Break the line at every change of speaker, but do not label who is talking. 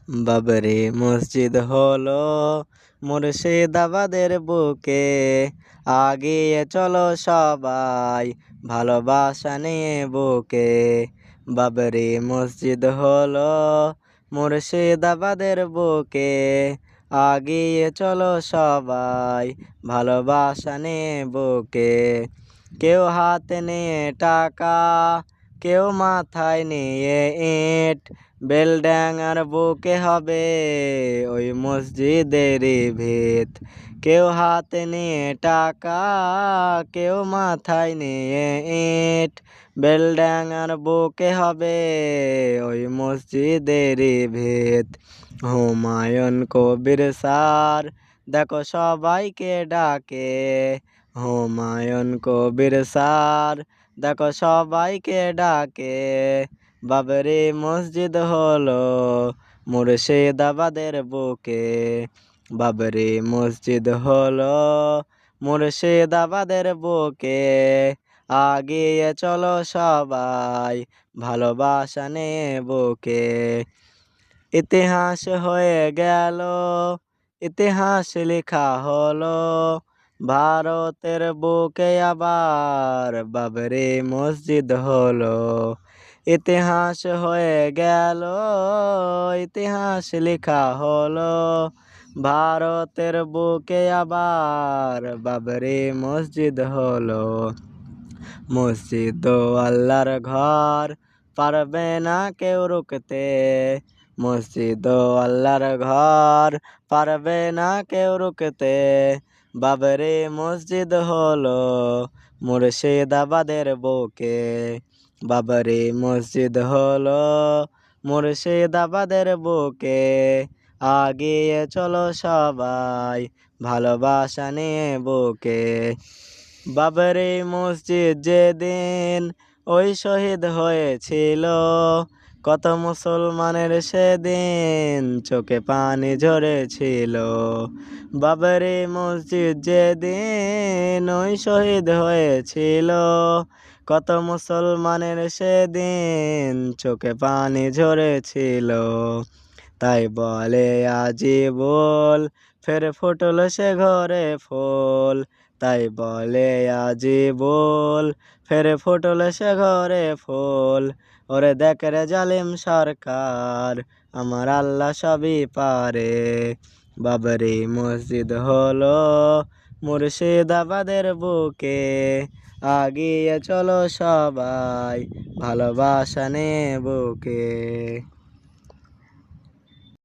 বাবরি মসজিদ হলো মুর্শিদাবাদের বুকে, আগিয়ে চলো সবাই ভালোবাসা নিয়ে বুকে। বাবরি মসজিদ হলো মুর্শিদাবাদের বুকে, আগিয়ে চলো সবাই ভালোবাসা নিয়ে বুকে। কেউ হাতে নিয়ে টাকা, কেউ মাথায় নিয়ে ইট, বেলডাঙার বুকে হবে ওই মসজিদেরই ভিত। কেউ হাতে নিয়ে টাকা, কেউ মাথায় নিয়ে ইট, বেলডাঙার বুকে হবে ওই মসজিদেরই ভিত। হুমায়ুন কবির স্যার দেখো সবাইকে ডাকে, হুমায়ুন কবির স্যার দেখো সবাইকে ডাকে। বাবরি মসজিদ হলো মুর্শিদাবাদের বুকে, বাবরি মসজিদ হলো মুর্শিদাবাদের বুকে, আগিয়ে চলো সবাই ভালোবাসা নিয়ে বুকে। ইতিহাস হয়ে গেল, ইতিহাস লেখা হলো ভারতের বুকে আবার বাবরি মসজিদ হলো। ইতিহাস হয়ে গেল, ইতিহাস লেখা হলো ভারতের বুকে আবার বাবরি মসজিদ হলো। মসজিদ আল্লাহর ঘর, পারবে না কেউ রুখতে, মসজিদ আল্লাহর ঘর, পারবে না কেউ রুখতে। বাবরি মসজিদ হলো মুর্শিদাবাদের বুকে, বাবরি মসজিদ হলো মুর্শিদাবাদের বুকে, আগিয়ে চলো সবাই ভালোবাসা নিয়ে বুকে। বাবরি মসজিদ যেদিন ওই শহীদ হয়েছিল, কত মুসলমানের সেদিন চোখে পানি ঝরেছিল। বাবরি মসজিদ যেদিন ওই শহীদ হয়েছিল, কত মুসলমানের সেদিন চোখে পানি ঝরেছিল। তাই বলে আজি বল, ফের ফুটল সে ঘরে ফুল। তাই বলে আজি বল, ফের ফুটল সে ঘরে ফুল। ওরে দেখ রে জালিম সরকার, আমার আল্লাহ সবই পারে। বাবরি মসজিদ হলো মুর্শিদাবাদের বুকে, আগিয়ে চলো সবাই ভালোবাসা নিয়ে বুকে।